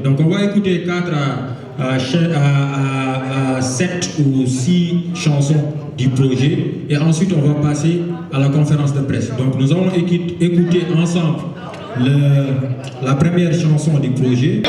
Donc on va écouter 7 ou 6 chansons du projet et ensuite on va passer à la conférence de presse. Donc nous allons écouter ensemble la première chanson du projet.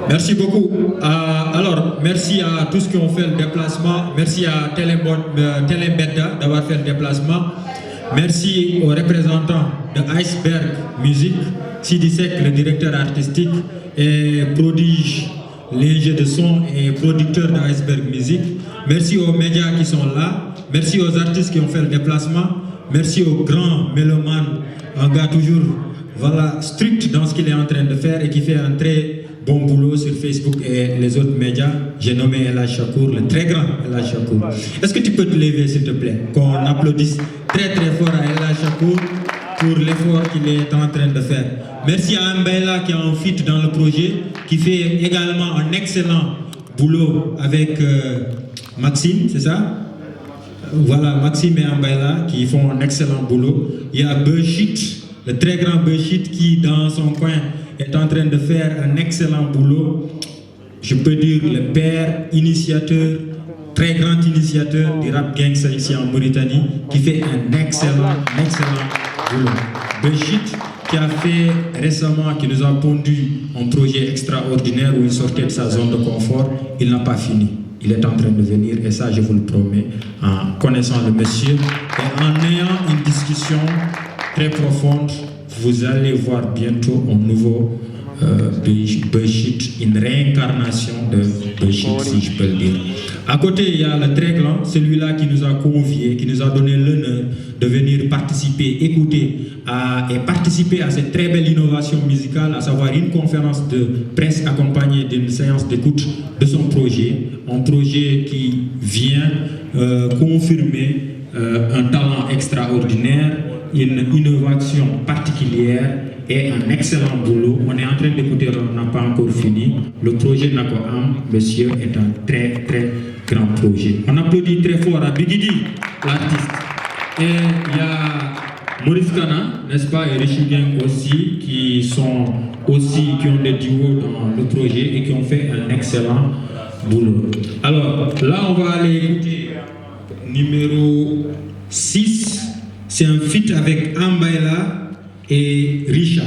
Merci beaucoup. Alors, merci à tous qui ont fait le déplacement. Merci à Telembedda d'avoir fait le déplacement. Merci aux représentants de Iceberg Music, Sidi Sek, le directeur artistique, et Prodige, l'ingé de son et producteur de Iceberg Music. Merci aux médias qui sont là. Merci aux artistes qui ont fait le déplacement. Merci aux grands mélomanes, un gars toujours strict dans ce qu'il est en train de faire et qui fait un très bon boulot sur Facebook et les autres médias. J'ai nommé El Hadj Chakour, le très grand El Hadj Chakour. Est-ce que tu peux te lever s'il te plaît? Qu'on applaudisse très très fort à El Hadj Chakour pour l'effort qu'il est en train de faire. Merci à Ambaïla qui est en fit dans le projet, qui fait également un excellent boulot avec Maxime, c'est ça? Voilà, Maxime et Ambaïla qui font un excellent boulot. Il y a Beuchit, le très grand Beuchit qui dans son coin est en train de faire un excellent boulot. Je peux dire le père initiateur, très grand initiateur du rap gangsta ici en Mauritanie, qui fait un excellent boulot. Beuchit qui a fait récemment, qui nous a pondu un projet extraordinaire où il sortait de sa zone de confort. Il n'a pas fini. Il est en train de venir et ça je vous le promets en connaissant le monsieur et en ayant une discussion très profonde. Vous allez voir bientôt un nouveau Beuchit, une réincarnation de Beuchit, si je peux le dire. À côté, il y a le très grand, celui-là qui nous a conviés, qui nous a donné l'honneur de venir participer, écouter et participer à cette très belle innovation musicale, à savoir une conférence de presse accompagnée d'une séance d'écoute de son projet. Un projet qui vient confirmer un talent extraordinaire, une innovation particulière et un excellent boulot. On est en train d'écouter, on n'a pas encore fini. Le projet Nako Am, monsieur, est un très très grand projet. On applaudit très fort à Bigidi, l'artiste. Et il y a Maurice Kana, n'est-ce pas, et Richie Gang aussi, qui ont des duos dans le projet et qui ont fait un excellent boulot. Alors là, on va aller écouter numéro 6. C'est un feat avec Ambaïla et Richard.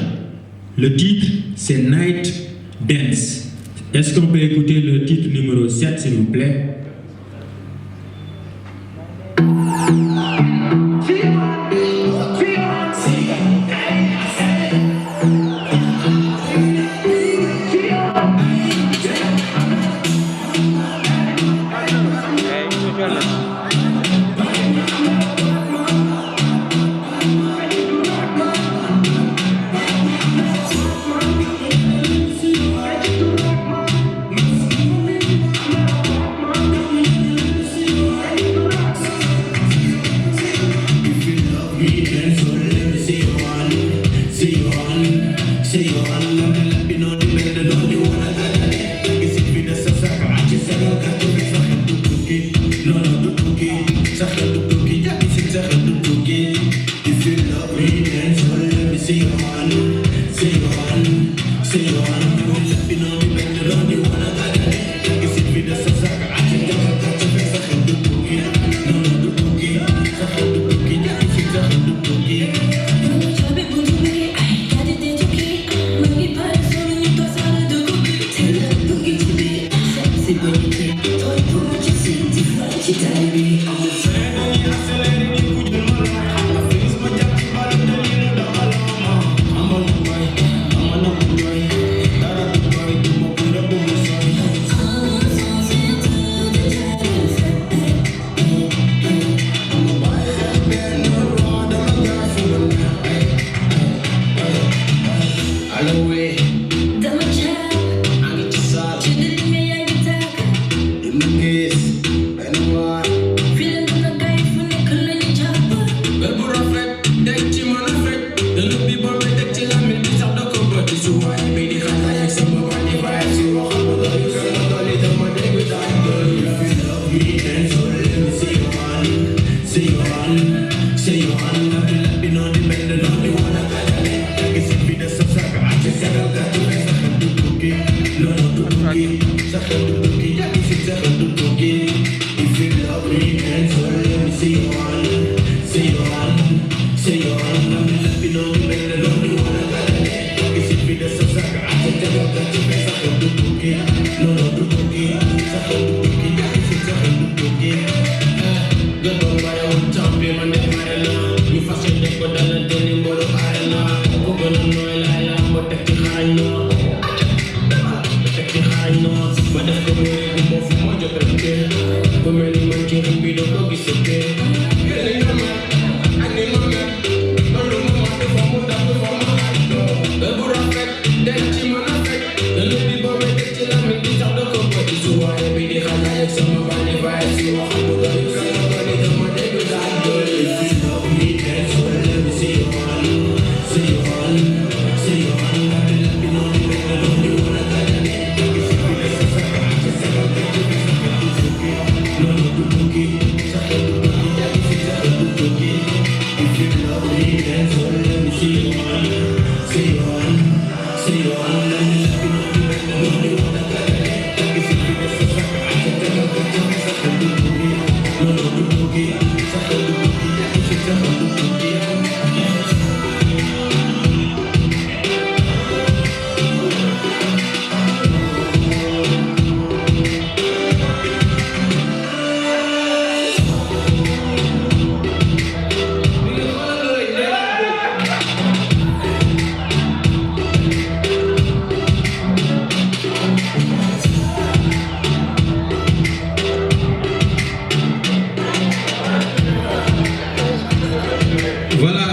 Le titre, c'est Night Dance. Est-ce qu'on peut écouter le titre numéro 7, s'il vous plaît?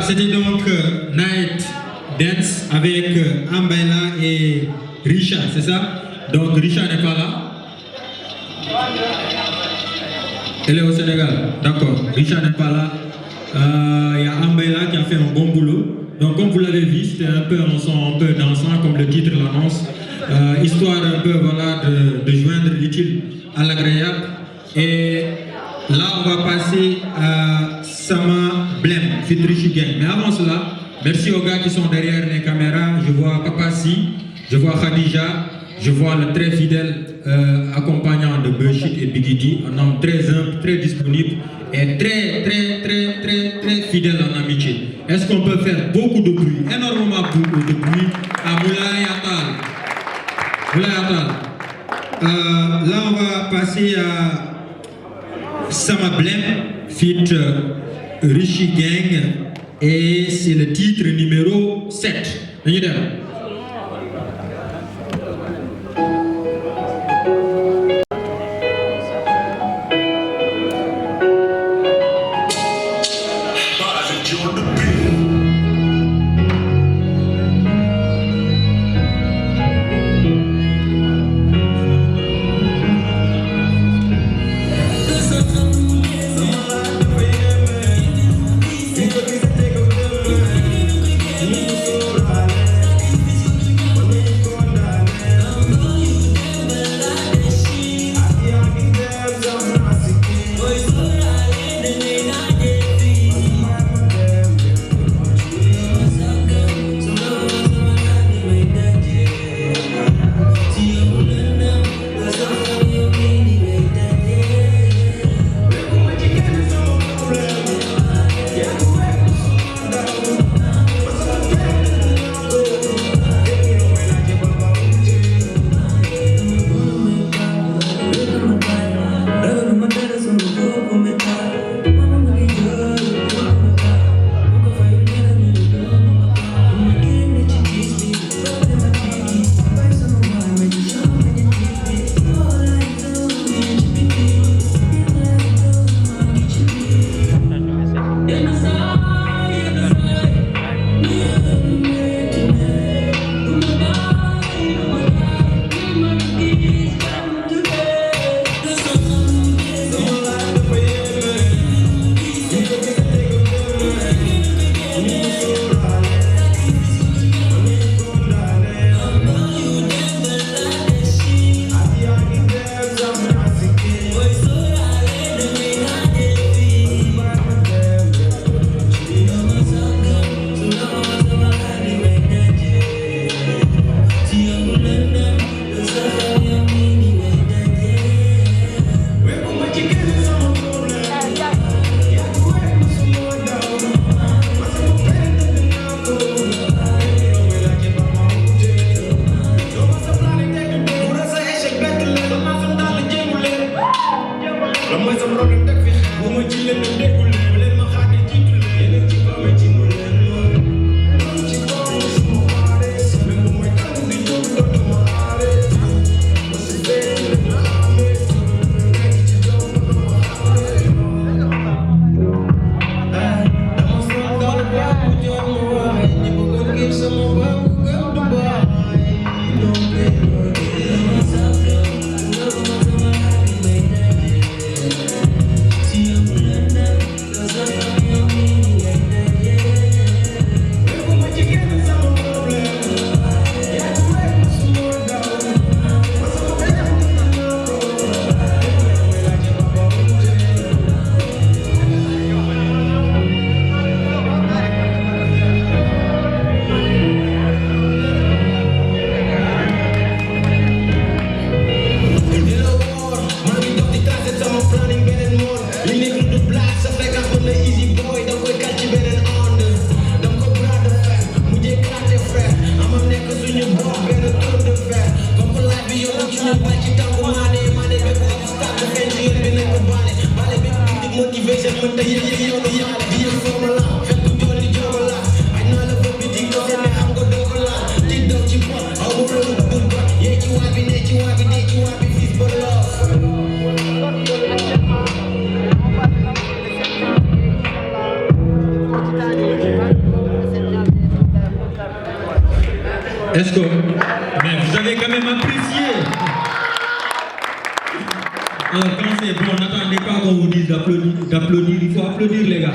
C'était donc Night Dance avec Ambaila et Richa, c'est ça? Donc Richa n'est pas là. Elle est au Sénégal, d'accord. Richa n'est pas là. Il y a Ambaila qui a fait un bon boulot. Donc comme vous l'avez vu, c'était un peu un son un peu dansant comme le titre l'annonce. Histoire un peu voilà, de joindre l'utile à l'agréable. Et là on va passer à Sama Blem, Fit Rishi Gang. Mais avant cela, merci aux gars qui sont derrière les caméras. Je vois Papa Si, je vois Khadija, je vois le très fidèle accompagnant de Bullshit et Bigidi, un homme très humble, très disponible et très fidèle en amitié. Est-ce qu'on peut faire beaucoup de bruit, énormément de bruit à Moulay Atal? Moulay Atal. Là, on va passer à Sama Blem, Fit Rishi Gang, et c'est le titre numéro 7. Est-ce que... Mais vous avez quand même apprécié. Alors quand c'est bon, n'attendez pas qu'on vous dise d'applaudir. Il faut applaudir les gars.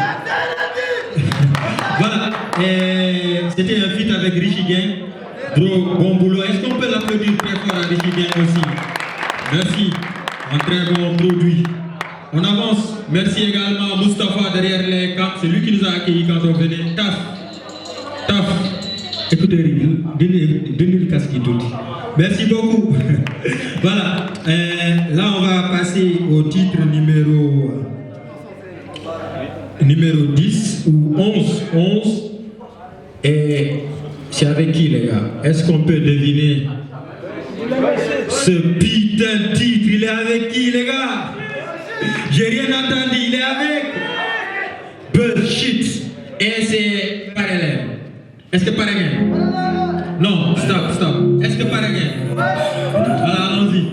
Voilà. C'était un feat avec Richie Gang. Bon boulot. Est-ce qu'on peut l'applaudir très fort à Richie Gang aussi? Merci. Un très bon produit. On avance. Merci également à Moustapha derrière les camps. C'est lui qui nous a accueillis quand on venait. Taf. Écoutez, donnez le casque tout. Merci beaucoup. Voilà. Là, on va passer au titre numéro 10 ou 11. Et c'est avec qui, les gars? Est-ce qu'on peut deviner ce putain de titre? Il est avec qui, les gars? J'ai rien entendu. Il est avec Bullshit. Et c'est parallèle. Est-ce que pareil? Non, stop. Est-ce que pareil? Voilà, allons-y.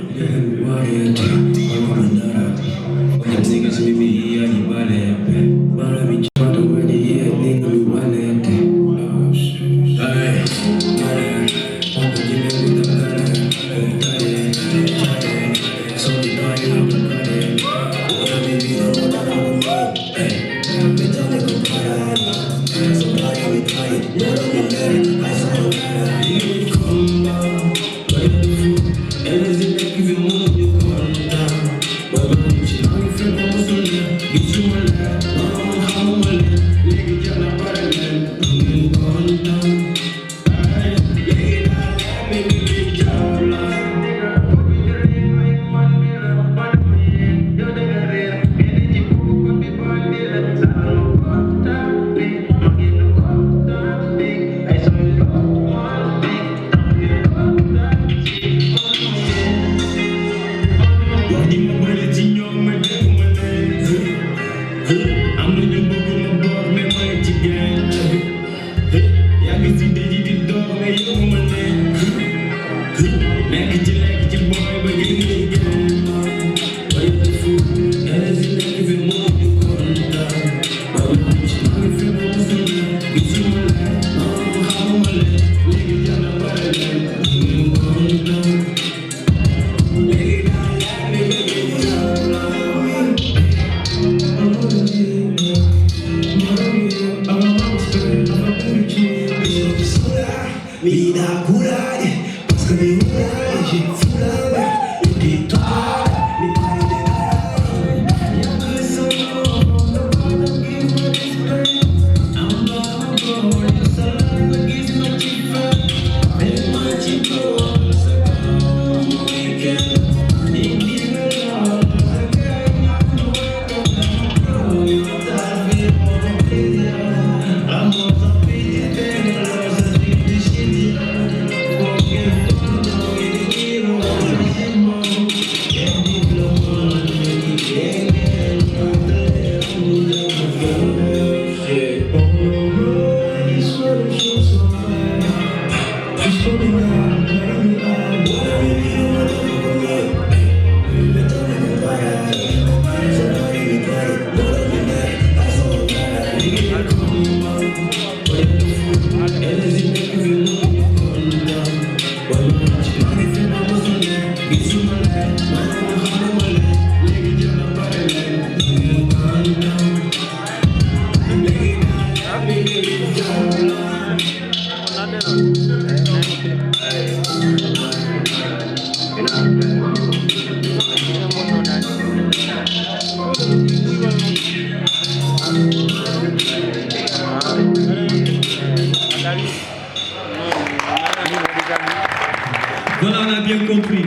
Voilà, on a bien compris.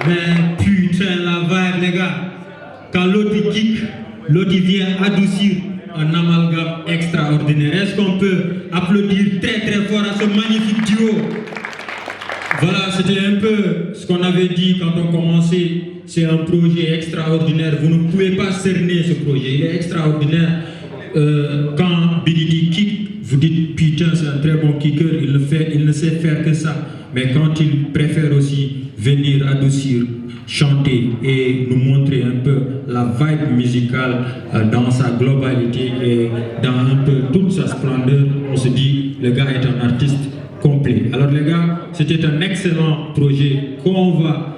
Mais putain, la vibe, les gars. Quand l'autre il kick, l'autre il vient adoucir un amalgame extraordinaire. Est-ce qu'on peut applaudir très très fort à ce magnifique duo? Voilà, c'était un peu ce qu'on avait dit quand on commençait. C'est un projet extraordinaire. Vous ne pouvez pas cerner ce projet. Il est extraordinaire. Quand Bididi kick, vous dites putain, c'est un très bon kicker, il ne sait faire que ça. Mais quand il préfère aussi venir adoucir, chanter et nous montrer un peu la vibe musicale dans sa globalité et dans un peu toute sa splendeur, on se dit le gars est un artiste complet. Alors les gars, c'était un excellent projet qu'on va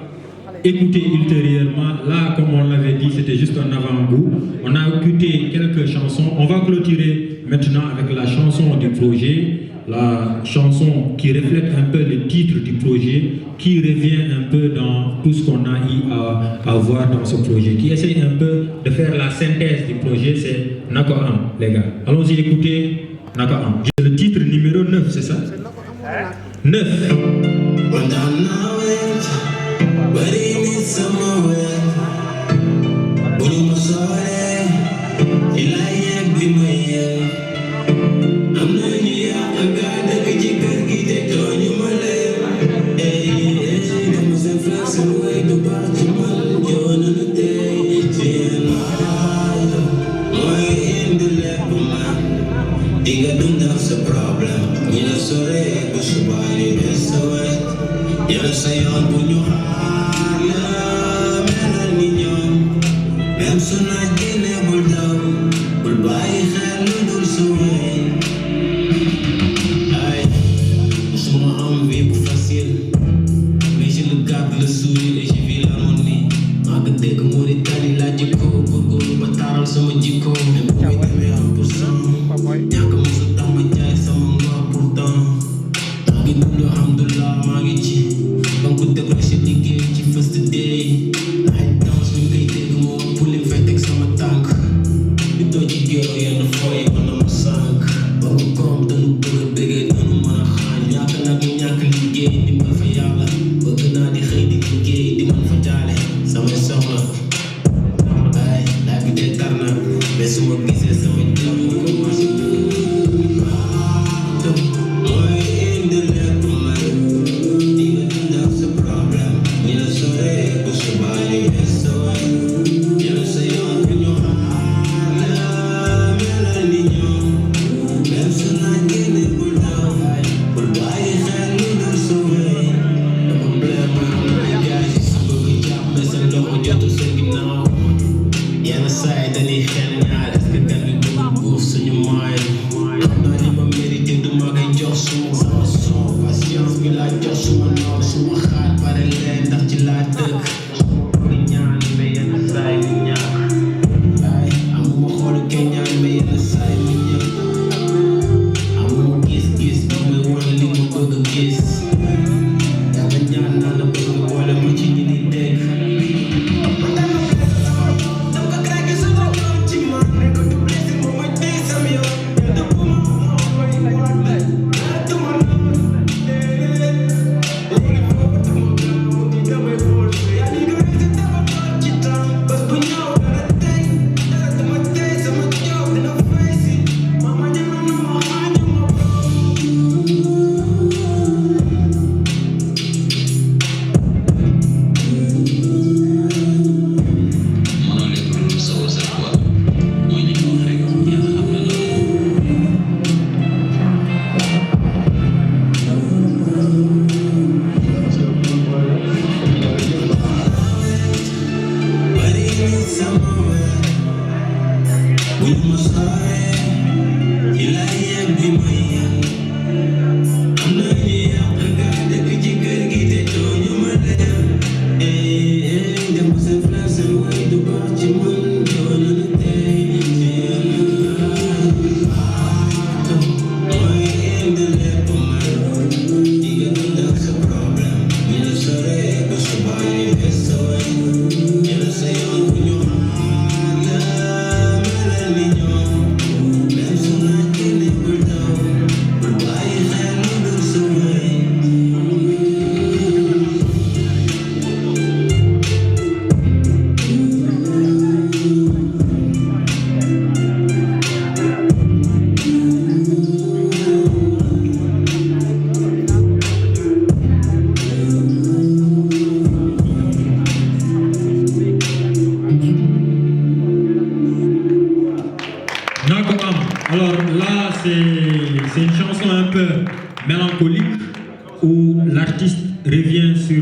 écouter ultérieurement. Là, comme on l'avait dit, c'était juste un avant-goût. On a écouté quelques chansons. On va clôturer maintenant avec la chanson du projet, la chanson qui reflète un peu le titre du projet, qui revient un peu dans tout ce qu'on a eu à voir dans ce projet, qui essaye un peu de faire la synthèse du projet. C'est Nako Am, les gars. Allons-y écouter Nako Am. Le titre numéro 9, c'est ça? 9. But he needs some more. When you saw it, he like be my. I'm not here. I got the kitchen cookie that on you my leg. Hey, there was a flex and way to back to my John on the day. Saying, my in the lap of my. Diga don't that's a problem. You know, sorry, but somebody is so wet. You know, say on when you même su naaj génne bul daw bul bàyyi xel lu dul sa wéy ay musuma am vie bu facile mais je le garde le sourire et je vis l'harmonie maa ko dégg moo di tali laa jikko bëggoon ba taaral sama jikko même bu muy demee 1% ñàkk mosu tax ma jaay sama ngor pourtant maa ngi dund alhamdulillah maa ngi ci ba ko décroché liggéey ci first day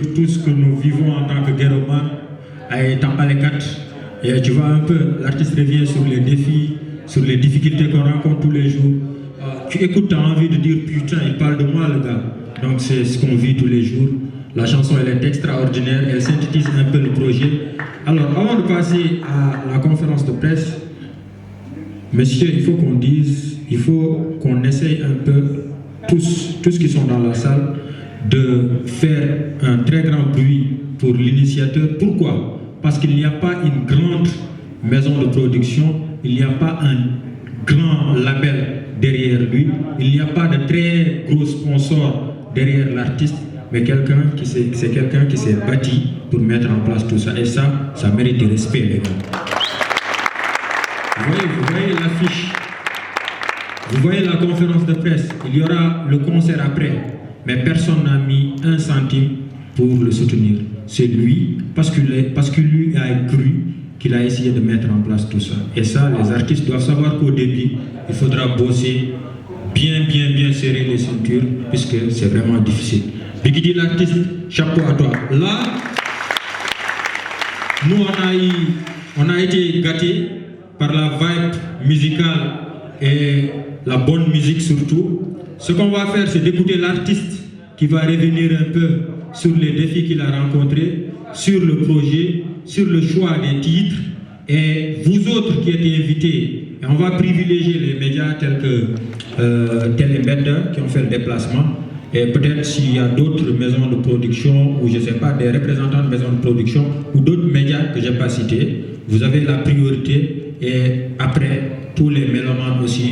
sur tout ce que nous vivons en tant que guéroman à Tampalekat. Et tu vois un peu, l'artiste revient sur les défis, sur les difficultés qu'on rencontre tous les jours. Tu écoutes, tu as envie de dire putain, il parle de moi le gars. Donc c'est ce qu'on vit tous les jours. La chanson elle est extraordinaire, elle synthétise un peu le projet. Alors avant de passer à la conférence de presse, messieurs, il faut qu'on dise, il faut qu'on essaye un peu, tous qui sont dans la salle, de faire un très grand bruit pour l'initiateur. Pourquoi? Parce qu'il n'y a pas une grande maison de production, il n'y a pas un grand label derrière lui, il n'y a pas de très gros sponsors derrière l'artiste, mais c'est quelqu'un qui s'est bâti pour mettre en place tout ça. Et ça mérite du respect, les gars. Vous voyez l'affiche, vous voyez la conférence de presse, il y aura le concert après, mais personne n'a mis un centime pour le soutenir. C'est lui, parce qu'il lui a cru, qu'il a essayé de mettre en place tout ça. Et ça, les artistes doivent savoir qu'au début, il faudra bosser, bien serrer les ceintures, puisque c'est vraiment difficile. Bigidi l'artiste, chapeau à toi. Là, nous on a été gâtés par la vibe musicale et la bonne musique surtout. Ce qu'on va faire, c'est d'écouter l'artiste qui va revenir un peu sur les défis qu'il a rencontrés, sur le projet, sur le choix des titres. Et vous autres qui êtes invités, et on va privilégier les médias tels que Telembedda qui ont fait le déplacement. Et peut-être s'il y a d'autres maisons de production ou je ne sais pas, des représentants de maisons de production ou d'autres médias que je n'ai pas cités, vous avez la priorité. Et après, tous les mélomanes aussi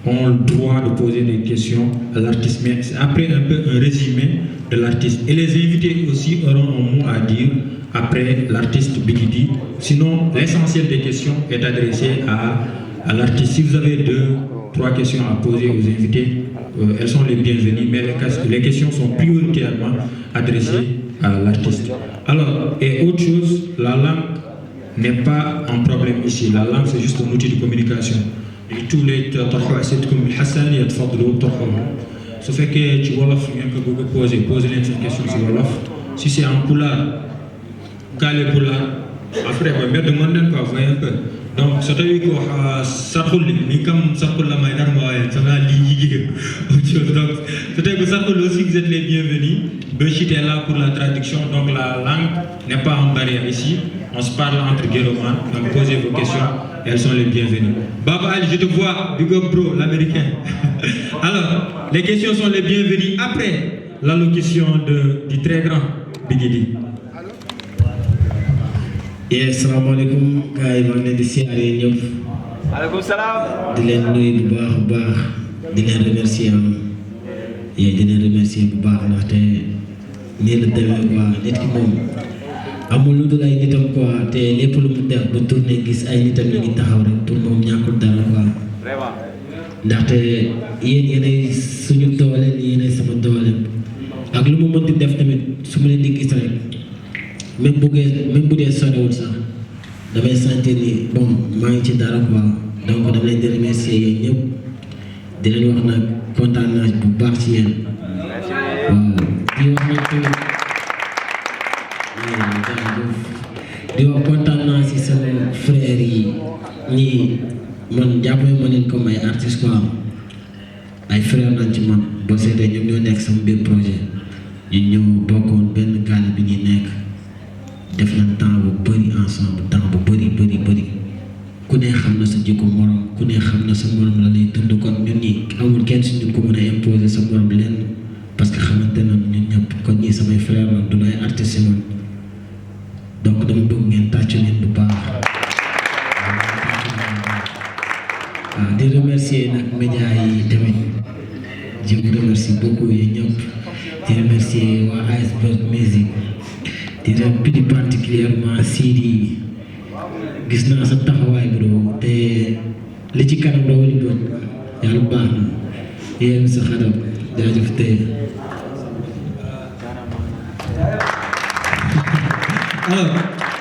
ont le droit de poser des questions à l'artiste. Mais après un peu un résumé de l'artiste. Et les invités aussi auront un mot à dire après l'artiste Bigidi. Sinon, l'essentiel des questions est adressé à l'artiste. Si vous avez 2-3 questions à poser aux invités, elles sont les bienvenues, mais les questions sont prioritairement adressées à l'artiste. Alors, et autre chose, la langue n'est pas un problème ici. La langue, c'est juste un outil de communication. Et tous les c'est comme Hassan et ce fait que tu vois poser les questions sur Wolof. Si c'est en Pulaar, Kale Pulaar, après, on va demander quoi, voyez un peu. Donc, c'est à dire que Sarkoul, mais comme Sarkoul la maïdar, ça va lier. Donc, c'est-à-dire que Sarkoul aussi, vous êtes les bienvenus. Bechit est là pour la traduction, donc la langue n'est pas en barrière ici. On se parle entre guéromans, donc posez vos questions, elles sont les bienvenues. Baba Ali, je te vois, Big Up Bro, l'américain. Alors, les questions sont les bienvenues après l'allocution du très grand Bigidi. Assalamu alaikum, gars yi maa ngi leen di siyaare ñëpp. Aleykum salaam. Di leen nuyu bu baax di leen remercier bu baax ndaxte nii la demee quoi nit ki moom amul lu dul ay nitam quoi te lépp lu mu def ba tourné gis ay nitam yi ngi taxaw rek pour moom ñàkkul dara quoi. Vraiment. ndaxte yéenay suñu doole yéenay sama doole ak lu mu mënti def tamit su ma leen di gis rek. même bu dee soriwul sax damay sentir ni bon maa ngi ci dara quoi donc dama leen di remercier yéen ñëpp di leen wax nag kontaan naa bu baax ci yéen di wax kontaan naa si sama frère yi ñii man jàppee ma leen comme ay artistes quoi ay frère nañ ci man boo seetee ñoom ñoo nekk sama biir projet ñun ñoo bokkoon benn gaal bi ñuy nekk. def nañ temps bu bëri ensemble temps bu bëri ku ne xam na sa jikko morom ku ne xam na sa morom la lay dund kon ñun ñi amul kenn si ñun ko mën a imposer sa morom lenn parce que xamante na ñun ñëpp kon ñii samay frère la du ay artistes man donc dama bëgg ngeen tàccu leen bu baax waaw di remercier nag média yi tamit je vous remercie beaucoup yéen ñëpp di remercier waa Iceberg Music di leen plus particulièrement Sidi gis naa sa taxawaay bro te li ci kanam la wali bët yàlla baax na yéen sa xadam jaajëf te alors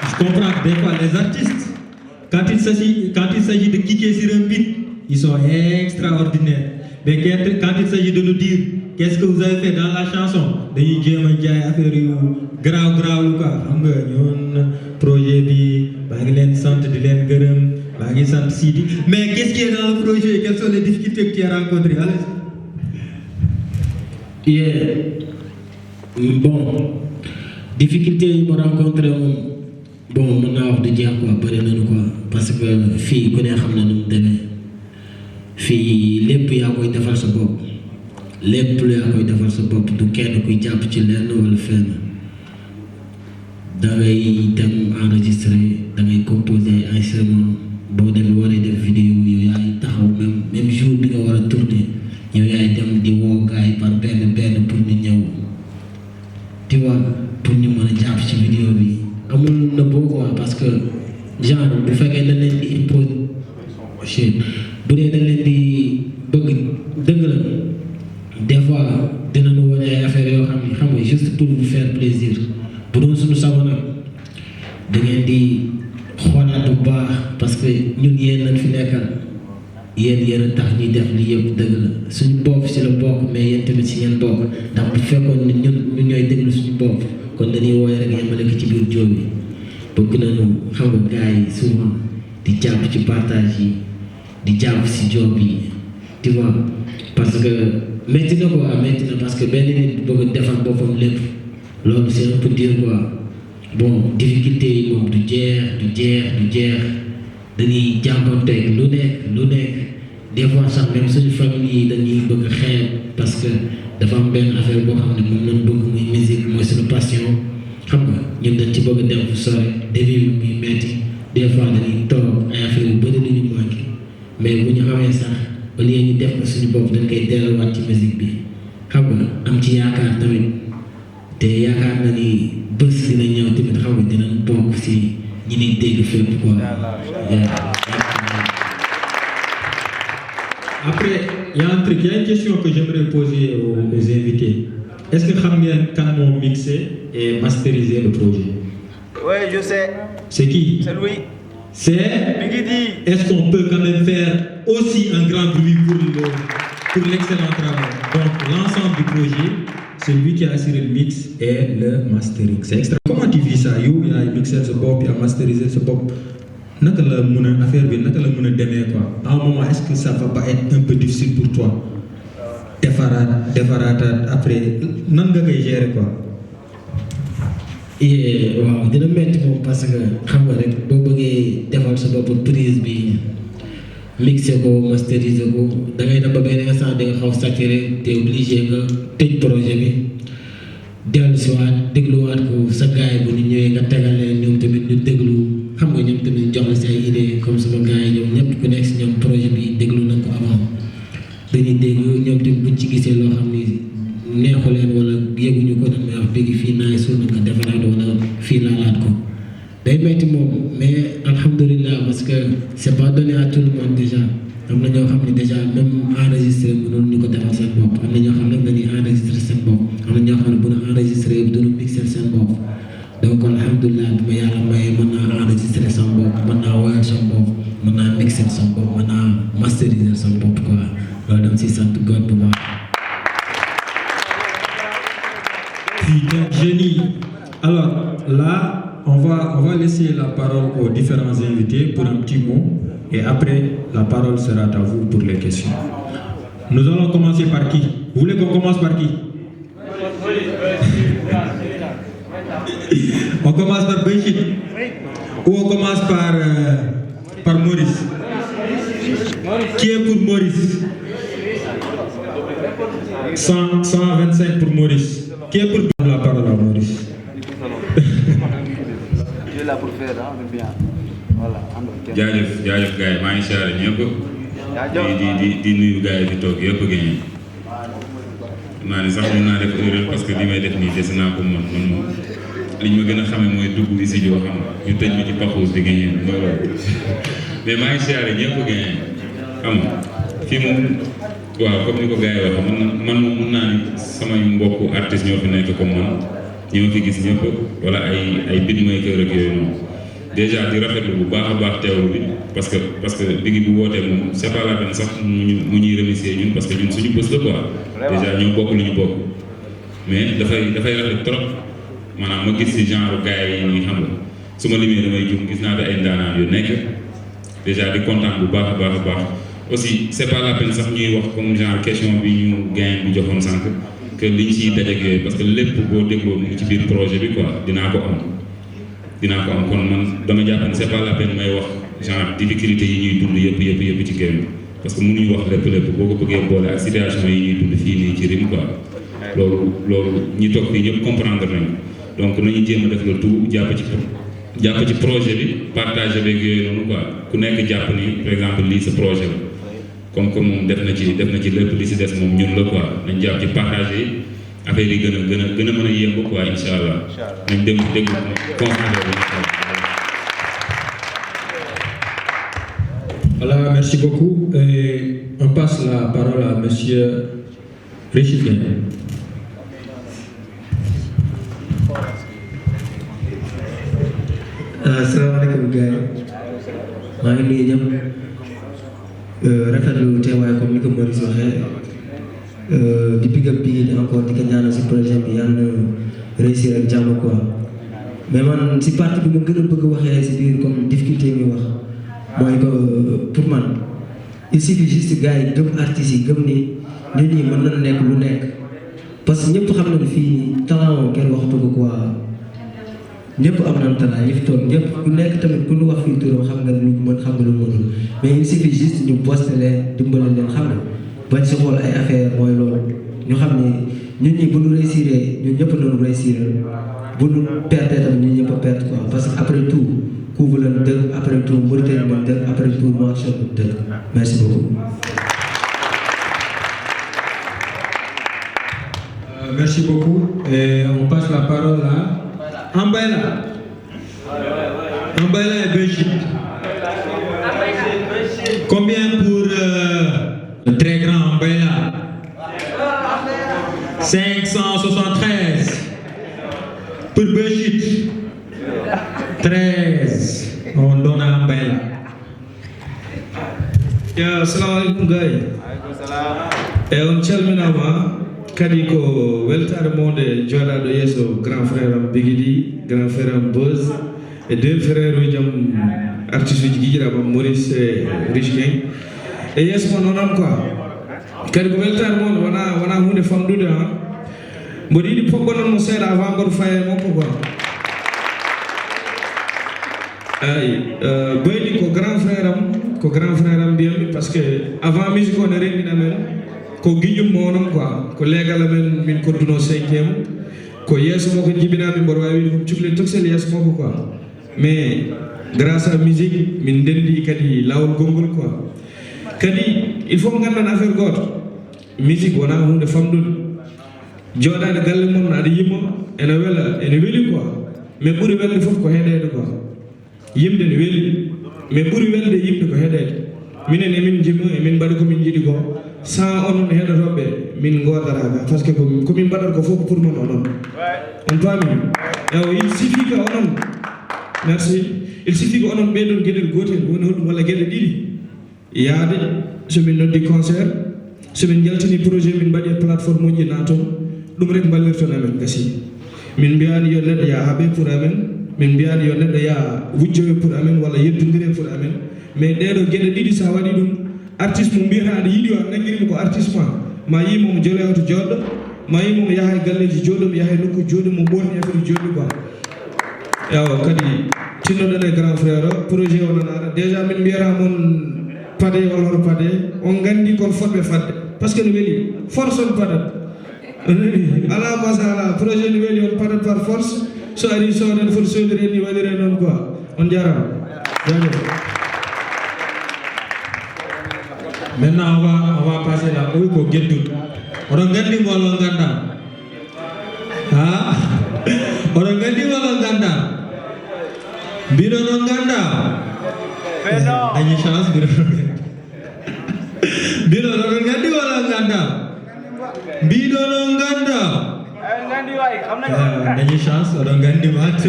je comprends des fois les artistes quand il s'agit de kicker sur un beat ils sont extraordinaires mais quand il s'agit de nous dire qu'est-ce que vous avez fait dans la chanson dañuy jéem a jaay affaire yu garaaw lu quoi xam nga ñoon projet bi baa ngi leen sant di leen gërëm baa ngi sant Sidi mais qu'est-ce qui est dans le projet, quelles sont les difficultés que tu as rencontrées? Bon, difficulté yi ma rencontré moom bon mën naa wax du jeex quoi bëri nañu quoi parce que fii ku ne xam na nu mu demee fii lépp yaa koy defal sa bopp lépp yaa koy defal sa bopp du kenn kuy jàpp ci lenn wala fenn da ngay dem enregistrer da ngay composer ay instrument boo demee waree def vidéo yow yaay taxaw même jour bi nga war a tourner yow yaay dem di woo gars yi par benn pour ñu ñëw tu vois pour ñu mën a jàpp ci vidéo bi amul na boo quoi parce que genre bu fekkee dañ leen di imposer bu dee dañ leen di bëgg dëgg la des fois dinañu wane ay affaires yoo xam nga juste pour vous faire plaisir bu doon suñu sago nag da ngeen di xoolaat bu baax parce que ñun yéen lañ fi nekkal yéen a tax ñuy def lii yëpp dëgg la suñu bopp si la bokk mais yéen tamit si ngeen bokk ndax bu fekkoon ne ñun ñooy déglu suñu bopp kon dañuy wooye rek yemale ko ci biir jóob yi bëgg nañu xam nga gars yi souvent di jàpp ci partage yi di jàpp si jóob yi tu vois parce que métti na quoi métti na parce que benn nit bëgg defal boppam lépp loolu c'est un peu dur quoi bon difficulté yi moom du jeex dañuy jàmbanteeg lu nekk des fois sax même suñu famille yi dañuy bëgg xeeb parce que dafa am benn affaire boo xam ne moom lañ bëgg muy musique mooy suñu passion xam nga ñun dañ ci bëgg a dem fu sore début bi muy metti des fois dañuy toog ay affaire yu bëri lu ñu manqué mais bu ñu amee sax au lieu ñu def ko suñu bopp dañ koy delluwaat ci musique bi xam nga am ci yaakaar tamit te yaakaar na ni bés dina ñëw tamit xam nga dinañ bokk si ñi ñuy dégg fépp quoi. Après, il y a une question que j'aimerais poser aux invités. Est-ce que xam ngeen kan moo mixé et masterisé le projet? Oui, je sais. C'est qui? C'est lui. C'est Bigidi. Est-ce qu'on peut quand même faire aussi un grand bruit pour l'excellent travail? Donc, l'ensemble du projet, c'est lui qui a assuré le mix et le mastering. C'est extra. Comment tu vis ça? Yow yaa mixé sa bopp, yaa masterisé sa bopp. Naka la mën a affaire bi naka la mën a demee quoi? À un moment, est-ce que ça va pas être un peu difficile pour toi? Defaraat après nan nga koy gérer quoi? waaw dina metti moom parce que xam nga rek boo bëggee defal sa bopp prise bi mixé ko masteriser ko da ngay dem ba benn instant di nga xaw saturé te obligé nga tëj projet bi dellusiwaat dégluwaat ko sa gaay bu ñu ñëwee nga tegal leen ñoom tamit ñu déglu xam nga ñoom tamit jox la si ay idée comme sama gaay ñoom ñëpp ku nekk si ñoom projet bi déglu nañ ko avant dañuy dégg ñoom tamit buñ ci gisee loo xam ni neexu leen wala yëguñu ko dañ may wax dégg fii naay suul nga defaraat wala fii laalaat ko day metti moom mais alhamdulilah parce que c'est pas donné à tout le monde déjà am na ñoo xam ne déjà même enregistré mënul ñu ko defal seen bopp am na ñoo xam ne dañuy enregistré seen bopp am na ñoo xam ne bu ñu enregistré duñu mixer seen bopp donc alhamdulilah bi ma yàlla maye mën naa enregistré sama bopp mën naa woyal sama bopp mën naa mixer sama bopp mën naa masteriser sama bopp quoi loolu dama si sant God bu baax. Putain, génie. Alors là, on va laisser la parole aux différents invités pour un petit mot et après la parole sera à vous pour les questions. Nous allons commencer par qui? Vous voulez qu'on commence par qui? On commence par Brigitte ou on commence par Maurice? Qui est pour Maurice? 125 pour Maurice. Qui est pour la parole à Maurice? Tu es là pour faire, hein, bien. Voilà. jaajëf gars yi maa ngi siyaare ñëpp di nuyu gars yi fi toog yëpp gën maa ne sax mën naa def erreur parce que li may def nii des naa ko man moom li ñu ma gën a xame mooy dugg ici joo xam ñu tëj ma ci paxuus di gën loolu mais maa ngi siyaare ñëpp gën xam nga fii moom waaw comme ni ko gars yi waxee man moom mën naa ni samay mbokku artistes ñoo fi nekk comme man ñi ma fi gis ñëpp wala ay beatmaker ak yooyu noonu déjà di rafetlu bu baax teewlu bi parce que Biggi bu wootee moom c'est pas la peine sax mu ñuy remercier ñun parce que ñun suñu bës la quoi déjà ñoo bokk lu ñu bokk mais dafay rafet trop maanaam ma gis ci genre gars yi ñi xam nga su ma limee damay jum gis naa fi ay ndaanaan yu nekk déjà di kontaan bu baax a baax aussi c'est pas la peine sax ñuy wax comme genre question bi ñu gain bi joxoon sànq que liñ ciy dajeeg yooyu parce que lépp boo dégloo mu ngi ci biir projet bi quoi dinaa ko am kon man dama jàpp ne c'est pas la peine may wax genre difficulté yi ñuy dund yëpp ci game parce que mënuñu wax lépp boo ko bëggee boole ak situation yi ñuy dund fii nii ci rim quoi loolu ñi toog fii ñëpp comprendre nañu donc nañu jéem a def le tout jàpp ci projet bi partager beeg yooyu noonu quoi ku nekk jàpp ni par exemple lii sa projet la comme moom def na ci lépp li si des moom ñun la quoi nañ jàpp ci partager yi affaire yi gën a mën a yemb quoi incha allah nañ dem déglu conférence bi incha allah. Voilà, merci beaucoup. Et on passe la parole à monsieur Rachid Gaye. Asalaamaaleykum gars yi maa ngi nuyu ñëpp rafetlu teewaay comme ni ko Maurice waxee di big up bi encore di ko ñaanal si projet bi yàlla na réussir ak jàmm quoi mais man si partie bi ma gën a bëgg waxee si biir comme difficulté mi wax mooy que pour man il suffit juste gars yi gëm artistes yi gëm ni nit ñi mën na nekk lu nekk parce que ñëpp xam nañu fii talent moom kenn waxatu ko quoi. ñëpp am nañu talent ñi fi toog ñëpp ku nekk tamit ku ñu wax fii turam xam nga lu mën xam nga lu mënul mais il suffit juste ñu boste leen dimbale leen xam nga bañ si xool ay affaire mooy loolu ñu xam ni ñun ñi bu ñu réussir ñun ñëpp nañu réussir bu ñu perte tamit ñun ñëpp a perte quoi parce que après tout Couve lañ dëkk après tout Mauritanie lañ dëkk après tout Nouakchott lañ dëkk merci beaucoup. Merci beaucoup et on passe la parole à Ambaïla et Belgique. Combien pour le très grand Ambaïla? 573. Pour Belgique, 13. On donne à Ambaïla. Assalamu alaikum gars. Et on calminama kadi ko weltare monde joɗaɗo yesso grand frère am Bigidi, grand frère am Buzz et deux frères ujam artiste uji guiƴiraɓam Maurice et Rich Gang e yesso mo noon quoi kadi ko weltare monde wona hunde famɗude ha mboɗo yiɗi poggonon mo seeɗa avant mboɗo faye makko quoi ay boyɗi ko grand frère am mbiyammi par ce que avant musique o ne renndina men ko guiƴum mo onon quoi ko leegal amen min kodduno 5e ko yeeso makko jibinami mboɗo wawi wiide ko cukalel toksel yeeso makko quoi mais grâce à musique min ndendi kadi lawol gongol quoi kadi il faut gandan affaire goto musique wona hunde famɗude joɗade galle mon aɗa yimma ene wela ene weeli quoi mais ɓuuri welde foof ko heɗede quoi yimde ne weeli mais ɓuuri welde yimde ko heɗede minen emin jima emin mbaɗi komin jiiɗi ko sans onon heɗotoɓe min godaraɓe par ce que komin mbaɗata ko fof ko pour mon onon on paami ewo il suffit que onon merci il suffit que onon ɓeɗon gueɗel gotel woni hoɗum walla gueɗe ɗiɗi yaade somin noddi concert somin jaltini projet min mbaɗi e plateforme uji naton ɗum rek ballirton amen gasi min mbiyani yo neɗɗo ya haaɓe pour amen min mbiyani yo neɗɗo ya wujjowe pour amen walla yeddodire pour amen mais ɗeɗo gueɗe ɗiɗi sa waɗi ɗum artiste mo mbiyata aɗa yiiɗi o a nangguirimo ko artiste ma yimomo jole to joɗɗo ma yimomo yaha e galleji joɗɗomo yaha e nokku joɗi mo ɓorni affaire joɗɗi quoi ewa kadi tinnoɗen e grand frère o projet o nanaɗa déjà min mbiyata moon paade walla hoto paade on gandi kon fotɓe fadde par ce que no weeli force on padat ala masala projet no weeli on padat par force so ari soden foti sodire ni waɗire noon quoi on jarama jaajef. Maintenant on va passer là où ko geddut oɗon gandi walla ganda oɗon gandi walla ganda mbiɗo non ganda dañi chance mbiɗo oɗon gandi walla ganda mbiɗo non ganda dañi chance oɗon gandi mat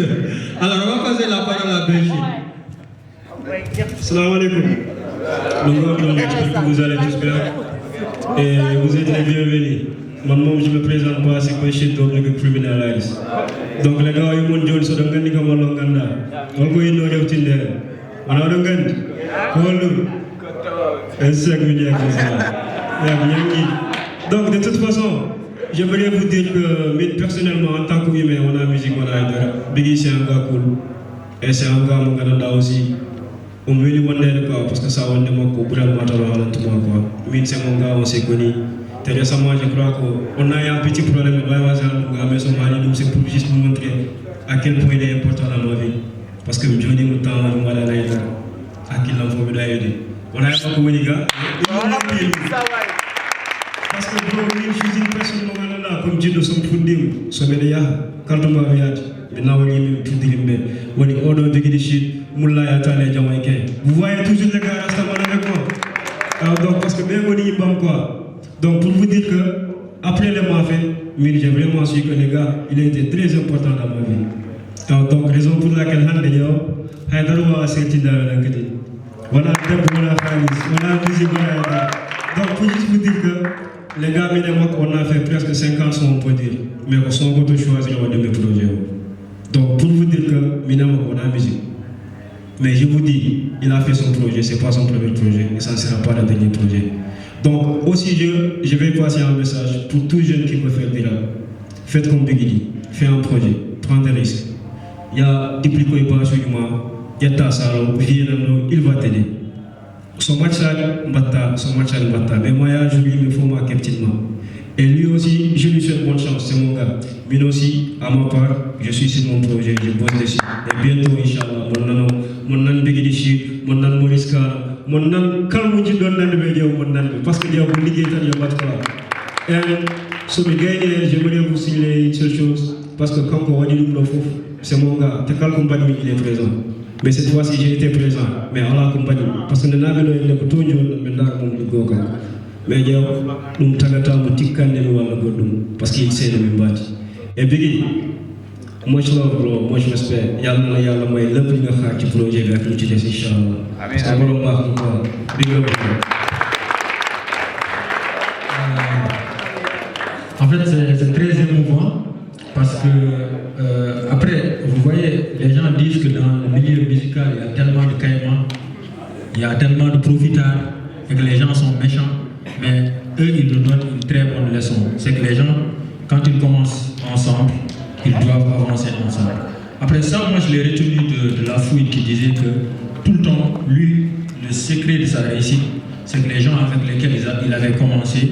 alors on va passer la parole à Belgique. Salam alaikum. Donc, j'espère que vous allez tous bien. Et vous êtes les bienvenus. Maman, je me présente pas, c'est que je suis le criminalise. Donc, les gars, ils m'ont dit que je suis un gars comme un gars. Donc, ils n'ont pas dit que on a un gars. Donc, de toute façon, j'aimerais vous dire que personnellement, en tant qu'humain, on a la musique, on a un Biggie, c'est un gars cool. Et c'est un gars, mon gars, aussi. On veut lui demander parce que ça, on demande qu'on pourrait le mettre à l'entourage. Mais c'est mon gars, on s'est connus. Récemment, je crois qu'on a eu un petit problème avec son mari, donc c'est pour juste vous montrer à quel point il est important dans ma vie. Parce que je dis mon temps, je vais aller à qui l'enfant me doit aider. On a eu un peu de gars, parce que je suis une personne comme Dieu de son fondé, son média, quand on m'a regardé, maintenant on est tout dirimé, on est hors de Guidichi, Moula Yatane Jamaïcain. Vous voyez toujours les gars restant avec moi. Donc, parce que même on est bon quoi. Donc pour vous dire que après les mois faits, j'ai vraiment su que les gars, il a été très important dans ma vie. Donc raison pour laquelle voilà donc pour juste vous dire que les gars, on a fait presque 5 ans, on peut dire, mais on s'est choisi de mes projets. Donc pour vous dire que on a musique. Mais je vous dis, il a fait son projet, c'est pas son premier projet, et ça ne sera pas le dernier projet. Donc, aussi, je vais passer un message pour tous jeunes qui veulent faire des rap. Faites comme Biggie, faites un projet, prenez des risques. Il y a des plus de choses, il y a ta salon, il va t'aider. Son match mais moi, je lui me forme captivement. Et lui aussi, je lui souhaite bonne chance, c'est mon gars. Mais aussi, à ma part, je suis sur mon projet, je bosse dessus. Et bientôt, Inch'Allah, mon nom Biggie, mon nom Maurice Kara. Mon nom, quand vous dites mon nom, parce qu'il y a beaucoup de gens qui ont et sur les gars, j'aimerais vous signaler une seule chose, parce que quand on dit c'est mon gars, Tekal Compagnie, il est présent. Mais cette fois-ci, j'ai été présent, mais à la compagnie, parce que nous avons le couteau, nous avons le goka. Mais nous avons parce qu'il sait le même bâti. Et Biggie, moi je love bro, moi je respecte. Yalla mooy lepp li nga xaar ci projet bi ak lu ci dess inshallah. Amin. Sa borom baax ko big up. En fait, c'est très émouvant parce que après, vous voyez, les gens disent que dans le milieu musical, il y a tellement de caïmans, il y a tellement de profitards et que les gens sont méchants. Mais eux, ils nous donnent une très bonne leçon. C'est que les gens, quand ils commencent ensemble, ils doivent avancer ensemble. Après ça, moi je l'ai retenu de la fouille qui disait que tout le temps, lui, le secret de sa réussite, c'est que les gens avec lesquels il avait commencé,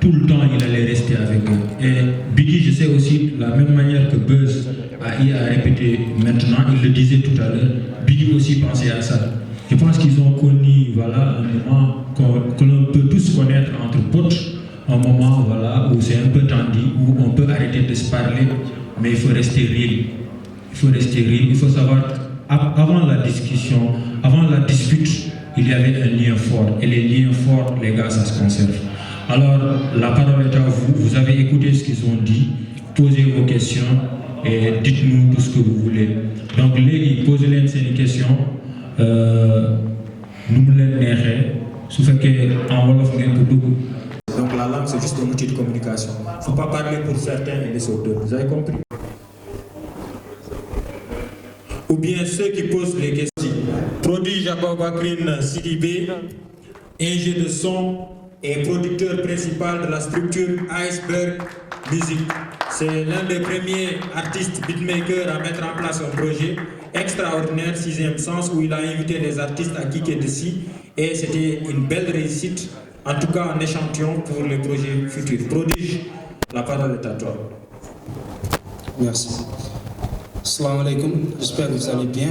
tout le temps il allait rester avec eux. Et Biggie, je sais aussi, de la même manière que Buzz a répété maintenant, il le disait tout à l'heure, Biggie aussi pensait à ça. Je pense qu'ils ont connu voilà, un moment que l'on peut tous connaître entre potes, un moment voilà, où c'est un peu tendu, où on peut arrêter de se parler, mais il faut rester réel. Il faut rester réel. Il faut savoir qu'avant la discussion, avant la dispute, il y avait un lien fort. Et les liens forts, les gars, ça se conserve. Alors, la parole est à vous. Vous avez écouté ce qu'ils ont dit. Posez vos questions et dites-nous tout ce que vous voulez. Donc, les posez-les une question. Nous voulons les sauf qu'en Wolof, donc la langue c'est juste un outil de communication. Il ne faut pas parler pour certains et laisser d'autres. Vous avez compris? Ou bien ceux qui posent les questions. Prodige Aboubakrine Sidibé, ingé de son et producteur principal de la structure Iceberg Music. C'est l'un des premiers artistes beatmakers à mettre en place un projet extraordinaire, 6e sens, où il a invité des artistes à kicker dessus. Et c'était une belle réussite, en tout cas un échantillon pour les projets futurs. Prodige, la parole est à toi. Merci. Assalamu alaikum, j'espère que vous allez bien.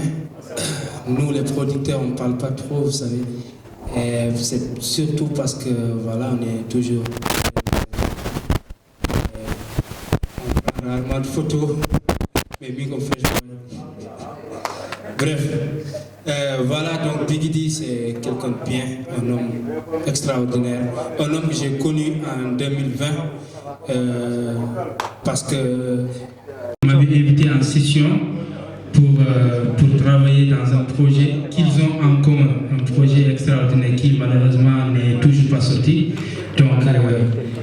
Nous les producteurs, on ne parle pas trop, vous savez. Et c'est surtout parce que voilà, on est toujours... on prend rarement de photos, mais bien qu'on fait... Bref, voilà, donc Biggie c'est quelqu'un de bien, un homme extraordinaire, un homme que j'ai connu en 2020 parce que... On m'avait invité en session pour travailler dans un projet qu'ils ont en commun, un projet extraordinaire qui malheureusement n'est toujours pas sorti. Donc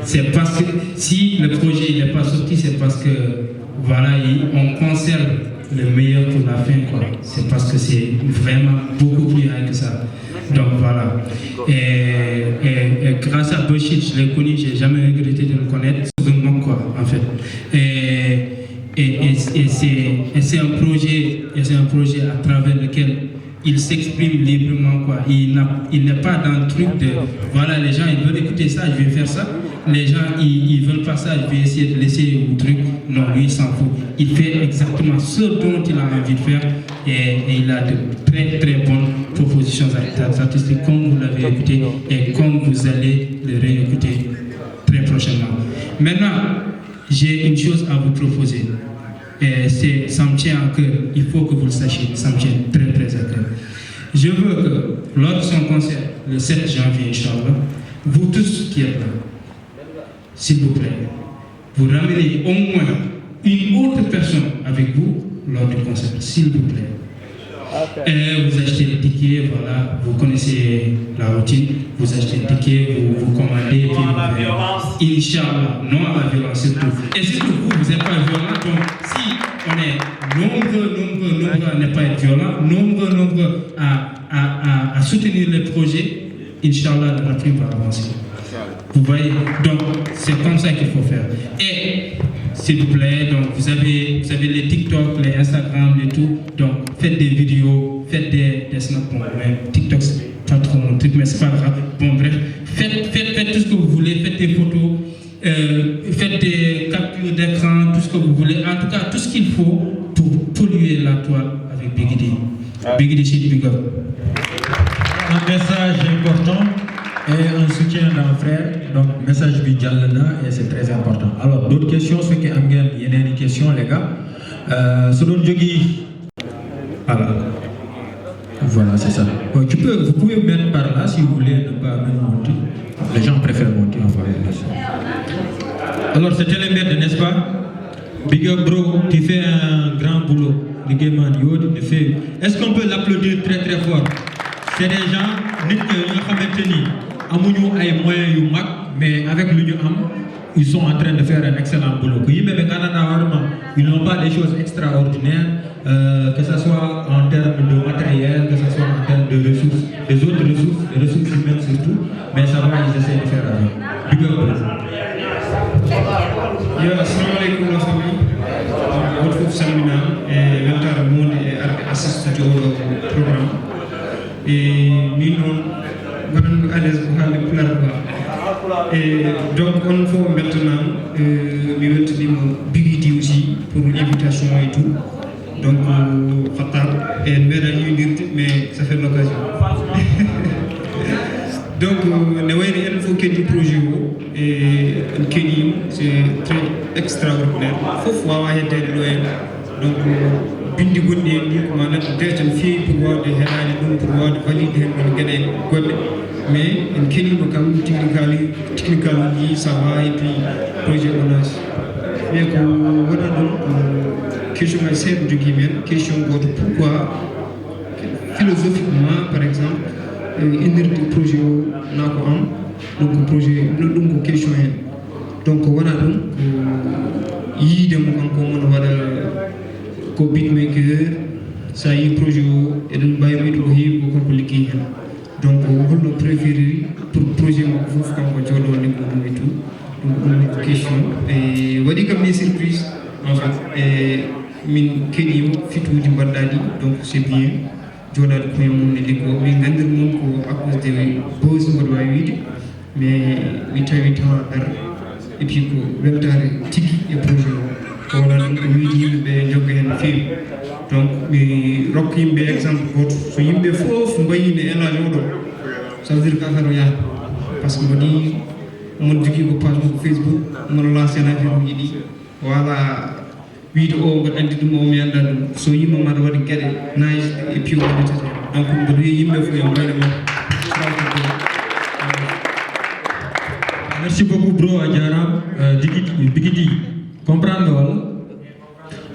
c'est parce que si le projet n'est pas sorti, c'est parce que voilà, on conserve le meilleur pour la fin, quoi. C'est parce que c'est vraiment beaucoup plus high que ça. Donc voilà. Et grâce à Bashir, je l'ai connu, j'ai jamais regretté de le connaître. Quoi, en fait. Et c'est un projet à travers lequel il s'exprime librement, quoi. Il n'est pas dans le truc de voilà, les gens ils veulent écouter ça, je vais faire ça. Les gens ils veulent pas ça, je vais essayer de laisser le truc. Non, lui il s'en fout. Il fait exactement ce dont il a envie de faire et il a de très très bonnes propositions artistiques comme vous l'avez écouté et comme vous allez le réécouter très prochainement. Maintenant, j'ai une chose à vous proposer. Et ça me tient à cœur. Il faut que vous le sachiez. Ça me tient très très à cœur. Je veux que lors de son concert, le 7 janvier, Inch'Allah, vous tous qui êtes là, s'il vous plaît, vous ramenez au moins une autre personne avec vous lors du concert, s'il vous plaît. Et vous achetez les tickets, voilà, vous connaissez la routine, vous achetez les tickets, vous commandez, puis vous Inch'Allah, non à la violence surtout. Et surtout vous n'êtes pas violent, donc si on est nombreux à ne pas être violent, nombreux à soutenir les projets, Inch'Allah, la prime va avancer. Vous voyez, donc c'est comme ça qu'il faut faire. Et s'il vous plaît, donc vous avez les TikTok, les Instagram et tout, donc faites des vidéos, faites des snaps, bon, mais TikTok c'est pas trop mon truc, mais c'est pas grave. Bon bref, faites tout ce que vous voulez, faites des photos, faites des captures d'écran, tout ce que vous voulez, en tout cas tout ce qu'il faut pour polluer la toile avec Biggie D. Biggie D shit big up. Un message important et un soutien d'un frère, donc message bi jàll na et c'est très important. Alors d'autres questions, ce qui am ngeen yeneen i questions les gars, su doon jógi voilà c'est ça. Vous pouvez mettre par là si vous voulez ne pas même monter. Les gens préfèrent monter en fait. Alors c'était les maîtres, n'est-ce pas? Big up bro, tu fais un grand boulot. Est-ce qu'on peut l'applaudir très très fort? C'est des gens nit que nga xamanteni amuñu ay moyens yu mag mais avec lu ñu am ils sont en train de faire un excellent boulot. Ils n'ont pas des choses extraordinaires, que ce soit en termes de matériel, que ce soit en termes de ressources, des autres ressources, des ressources humaines surtout, mais ça va, ils essaient de faire avec. Big up. Assalamu alaikum la famille. Votre fouf salmina et weltare monde et assiste au programme. Et nous sommes à l'aise pour aller plus loin. Et donc on faut maintenant Biggie D aussi pour l'invitation et tout. Donc fatal et mais ça fait l'occasion. Donc il faut que du projet et c'est très extraordinaire. Il faut voir donc bindi gonɗi en ni ko manata dertan feewi pour wawde heɗade ɗum pour wawde valide hen won gueɗe goɗɗe mais en keɗima kam technical uji ça va et puis projet onage mais ko waɗa ɗum question ngaji seeɗa jogui men question goto pourquoi philosophiquement par exemple inirde projet o na ko am donc projet ɗum ko question hen donc wona ɗum ko yiidemo kanko mono waɗa ko beatmaker sa yi projet o eɗen mbawi to heewi ko kanko ligguey hen donc holno préféré pour projet makko fof kanko jooɗo liggo ɗum et tout donc ɗum ko question e waɗi kam des surprise en fait e min keɗima fituji mbaɗɗaɗi donc c'est bien jooɗade koye mum ne liggo min gandir mum ko à cause de bose mboɗo wawi wiide mais mi tawi tawa dar et puis ko weltare tigui e projet o wala ɗum ko wiide yimɓeɓe jogga hen no feewi donc mi rokka yimɓe exemple goto so yimɓe fof mbayino élage oɗo ça veut dire que affaire o yaha par ce que moni mon jogui ko page mo Facebook mono lancé en affaire uji ɗi wala wiide o mbaɗa andi ɗum o mi anda ɗum so yimɓe maɗa waɗa gueɗe nayi et puis o waɗetete donc mboɗo wiya yimɓe fof yo mbayno men. Merci beaucoup bro a jarama Biggie D comprendre wala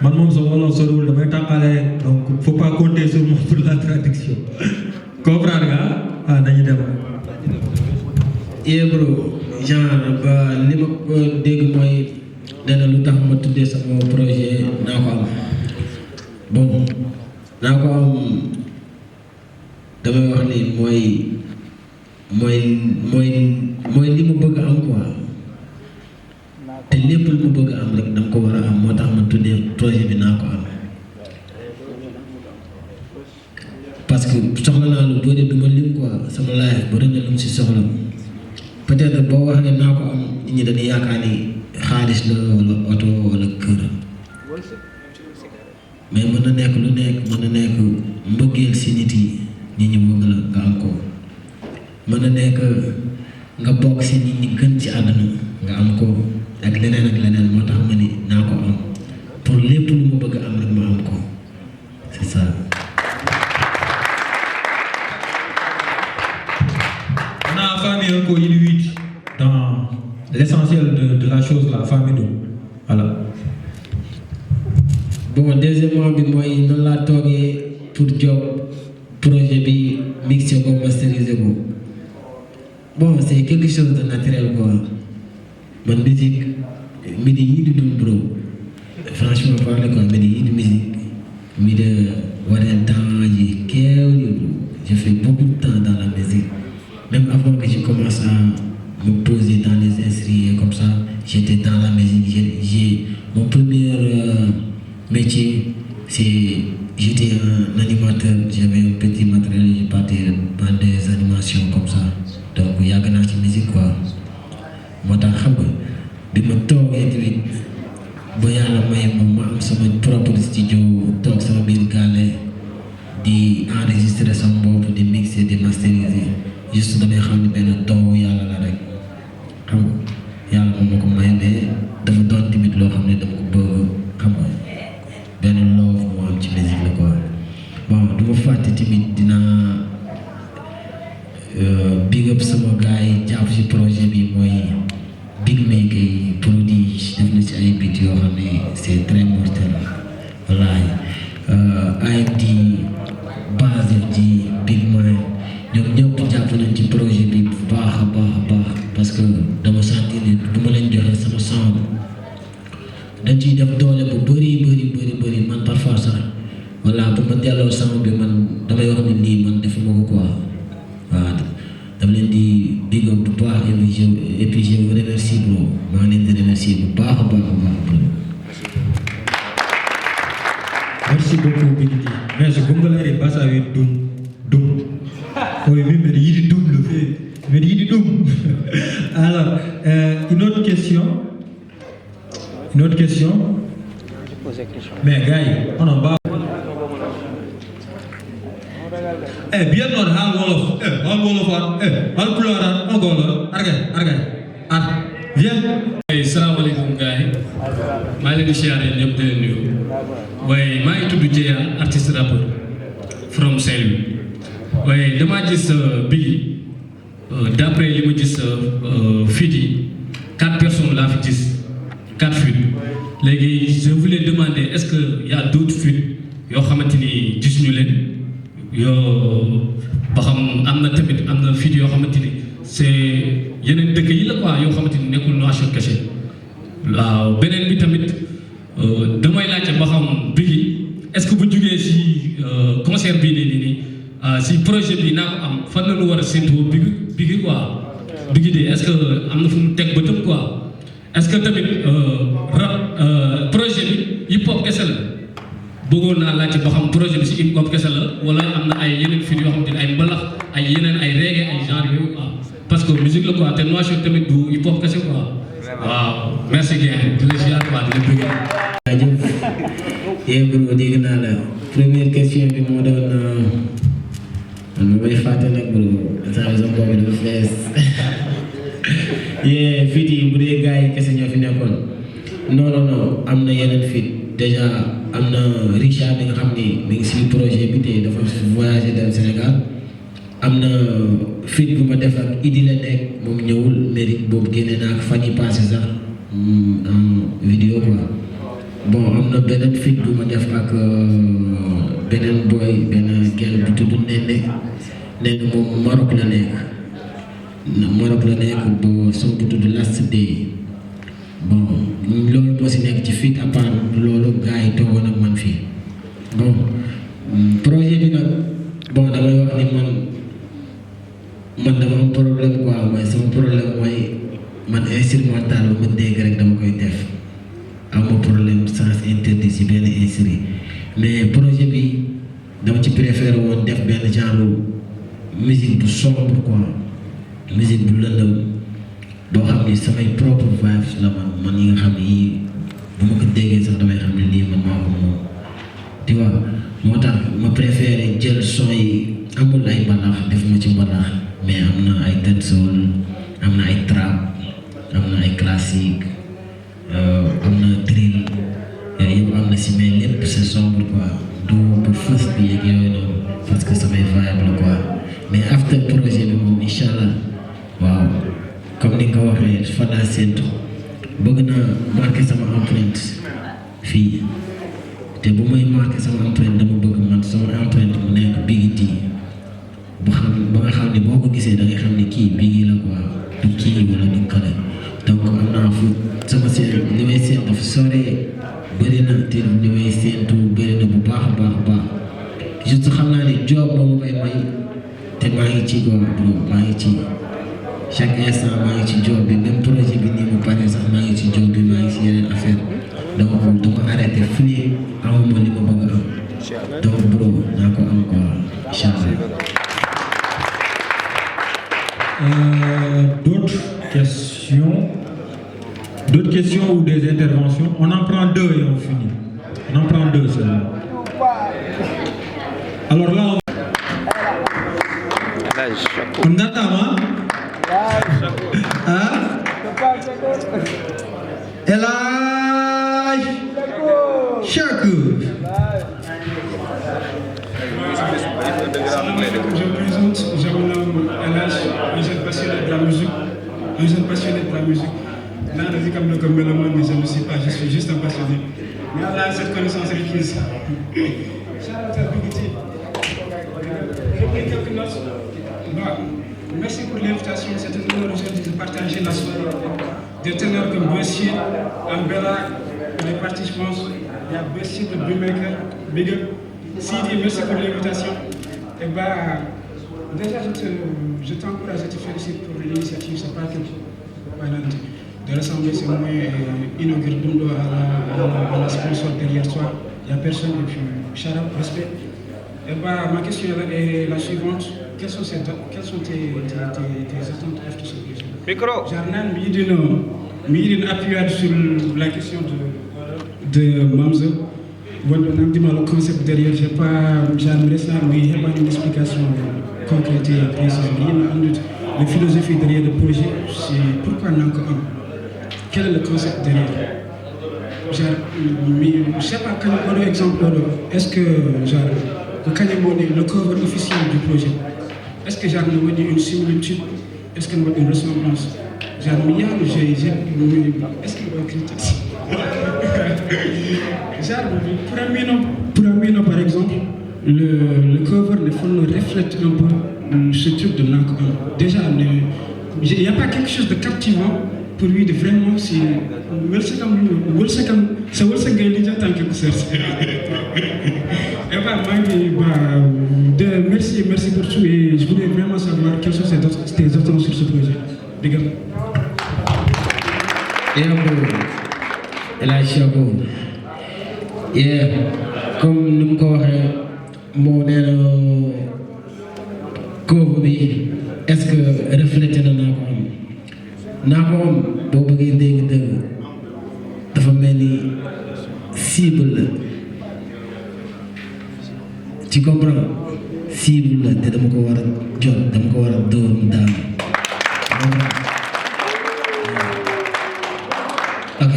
man moom sama wolof soriwul damay tàqale donc faut pas compter sur moi pour la traduction comprendre nga ah dañuy dem. yeah bro genre ba li ma ko dégg mooy nee na lu tax ma tuddee sama projet naa ko am bon naa ko am damay wax ni mooy li ma bëgg am quoi te lépp lu ma bëgg am rek dama ko war a am moo tax ma tuddee projet bi naa ko am parce que soxla naa lu bëri du ma lim quoi sama life bëri na lu mu si soxla peut-être boo waxee naa ko am nit ñi dañuy yaakaar ni xaalis la wala oto wala kër mais mën na nekk lu nekk mën na nekk mbëggeel si nit yi nit ñi bëgg la nga am ko mën na nekk nga bokk si nit ñi gën ci àdduna nga am ko ak leneen moo tax ma ni naa ko am pour lépp lu ma bëgg am rek ma am ko c'est ça. On a famille encore inuit dans l'essentiel de la chose la famille nous voilà. Bon deuxièmement bi mooy noonu laa toogee pour job projet bi mixé ko masterisé ko bon c'est quelque chose de naturel quoi man musique midi yii di dund bro franchement parler quoi midi yii di musique mi de waree temps yi keew yi j'ai fait beaucoup de temps dans la musique même avant que je commence à me poser dans les instruments comme ça j'étais dans la musique j'ai mon premier métier j'étais un animateur j'avais un petit matériel je partais dans des animations comme ça donc yàgg naa ci musique quoi moo tax xam nga bi ma toogee tamit ba yàlla may ma am sama propre studio toog sama biir gaale di enregistrer sama bopp di mixer di masteriser juste damay xam ne benn taw yàlla la rek xam nga yàlla moom ma ko may mais dafa doon tamit loo xam ne dama ko bëgg xam nga benn love moo am ci musique la quoi bon du ma fàtte tamit dinaa big up sama gars yi jàpp ci projet bi mooy big make yi prodige def na ci ay beat yoo xam ne c'est très mortel wallaay AMD base ji big man ñoom ñëpp jàpp nañ ci projet bi bu baax a baax parce que dama sentir ne du ma leen joxe sama son dañ ciy def doole bu bëri man parfois sax voilà bu ma delloo son bi man damay wax ne nii man defuma ko quoi waaw dama leen di big up bu baax et puis je vous remercie bro maa ngi leen di remercier bu baax a baax bro. Merci beaucoup Binti. Merci Gongalari Bassawi Dum. Oui, mais il est double fait. Mais il est double. Alors, une autre question. Mais gars, on en bat. Bien non, hal wolof, hal pularan, on golo. Argay. Viens. Salaamaaleykum gars yi maa ngi leen di siyaare ñëpp di leen nuyu waaye maa ngi tudd Djeya artiste rappeur from Saint-Louis waaye damaa gis Biggi d'après li ma gis feat yi 4 personnes laa fi gis 4 feat léegi je voulais demander est-ce que y a d'autres feat yoo xamante ni gis ñu leen yoo ba xam am na tamit am na feat yoo xamante ni c'est yeneen dëkk yi la quoi yoo xamante ni nekkul Nouakchott kese waaw beneen bi tamit damay laajte ba xam Biggi est-ce que bu jugee si concert bii nii si projet bi naa ko am fan la ñu war a séntu Biggi quoi Biggi de est-ce que am na fu mu teg bëtam quoi est-ce que tamit rap projet bi hip-hop kese la bëggoon naa laajte ba xam projet bi si hip-hop kese la wala am na ay yeneen film yoo xamante ni ay mbalax ay yeneen ay reggae ay genre yooyu quoi parce que musique la quoi te Nouakchott tamit du hip-hop kese quoi waaw merci bien di la ziar quoi di la bëgg. jaajëf yéen bro dégg naa la première question bi moo doon man ma may fàtte nag bro saa sa boobu dafa fees yee fit yi bu dee gars yi kese ñoo fi nekkoon non am na yeneen fit déjà am na Richard bi nga xam ni mi ngi si projet bi te dafa voyager dem Sénégal am na fit bu ma def ak Idi la nekk moom ñëwul mérite boobu génne naa ak fan yi passé sax en vidéo quoi bon am na benn beneen feat bu ma def ak beneen boy benn gel bu tudd Nene moom Maroc la nekk bo son bu tudd Last Day bon loolu moo si nekk ci feat à part loolu gars yi toogoon ak man fii bon projet bi nag bon damay wax ni man dama am problème quoi mooy sama problème mooy man instrumental ba ma dégg rek dama koy def am problème sens interdit si benn instru mais projet bi dama ci préféré woon def benn genre musique bu sombre quoi musique bu lëndëm boo xam ni samay propre vibes la man yi nga xam ni bu ma ko déggee sax damay xam ne lii man maa ko moom tu vois moo tax ma préféré jël son yi amul ay mbalax def ma ci mbalax mais am na ay dancehall am na ay trap am na ay classique am na drill yëpp am na si mais lépp c'est sombre quoi du fës bi yeeg yooyu noonu parce que samay vibe la quoi mais after projet bi moom incha allah waaw comme ni nga ko waxee fa laa séntu bëgg naa marqué sama empreinte fii te bu may marqué sama empreinte dama bëgg man sama empreinte mu nekk Biggie T ba nga xam ne boo ko gisee da ngay xam ne kii Biggie la quoi du kii wala du kale donc am naa fu sama seen li may séntu dafa sore bëri na te li may séntu bëri na bu baax a baax juste xam naa ne job moo ma may te maa ngi ci quoi bro maa ngi ci chaque instant maa ngi ci job bi même projet bi nii mu pare sax maa ngi ci job bi maa ngi ci yeneen affaire donc dama arrêté fii amuma li ma bëgg am donc bro naa ko am quoi incha allah. D'autres questions ou des interventions? On en prend deux et on finit. On en prend deux seulement. Alors là, on attend, hein? Elaj Shakur. Je présente, je me nomme Elaj, un jeune passionné de la musique. Là, on dit comme le mélomane, mais je ne sais pas, je suis juste un passionné. Mais là, cette connaissance requise. J'ai pris quelques notes. Merci pour l'invitation, c'est un honneur aujourd'hui de partager la soirée. Des ténors comme Bossier, Ambella, les parties, je pense, il y a Bossier de Bumaker, Big Up. Sidi, merci pour l'invitation. Et déjà, je t'encourage et te félicite pour l'initiative, c'est pas quelque chose de rassembler ces moyens et inaugurer Dundo à la sponsor derrière toi. Il n'y a personne et puis shout out, respect. Et ma question est la suivante. Quelles sont tes attentes after ce projet? Micro. Jarnan, il appuie sur la question de Mamzo. Voilà, le concept derrière, j'aimerais ça, mais il n'y a pas une explication concrète et précise. La philosophie derrière le projet, c'est pourquoi nous avons. Quel est le concept derrière? Je ne sais pas quel exemple. Est-ce que le cover officiel du projet, est-ce que j'ai une similitude? Est-ce qu'il y a une ressemblance? Est-ce qu'il y a une critique? Pour un mino, par exemple, le cover reflète un peu ce truc de Nank. Déjà, il n'y a pas quelque chose de captivant pour lui de vraiment si. C'est Wilson Gaël tant que vous merci pour tout et je voulais vraiment savoir quelles sont tes attentes sur ce projet. Big up. Comme nous avons mon cover bi est-ce que reflété na naa ko am boo bëggee dégg dafa mel ni cible la tu comprends cible la te dama ko war a jot dama ko war a dóor mu daanu ok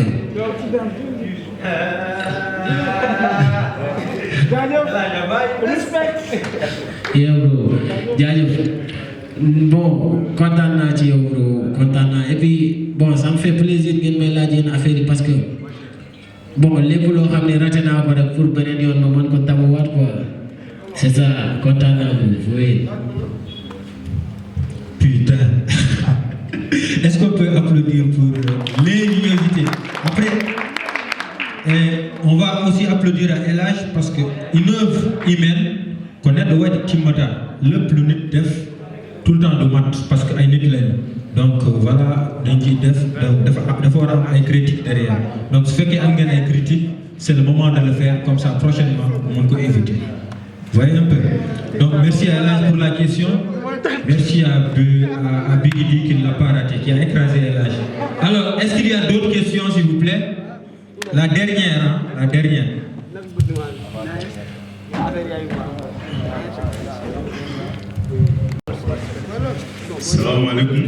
bro jaajëf bon kontaan naa ci yow bro kontaan naa et puis bon ça me fait plaisir ngeen may laaj yenn affaire yi parce que bon lépp loo xam ne raté naa ko rek pour beneen yoon ma mën ko tabawaat quoi c'est ça kontaan naa ko oui. Putain. Est-ce qu'on peut applaudir pour l'ingéniosité? Après, on va aussi applaudir à LH parce que une œuvre humaine connaît de Wadi Kimata, le plus nit def tout le temps de maths parce que ay nit lañ. Donc voilà, dañ ciy def dafa war a am ay critiques derrière. Donc su fekkee am ngeen ay critiques, c'est le moment de le faire comme ça prochainement on peut éviter. Voyez un peu. Donc merci à LH pour la question. Merci à Bigidi qui ne l'a pas raté, qui a écrasé LH. Alors, est-ce qu'il y a d'autres questions, s'il vous plaît? La dernière, hein? La dernière. Salam alaikum.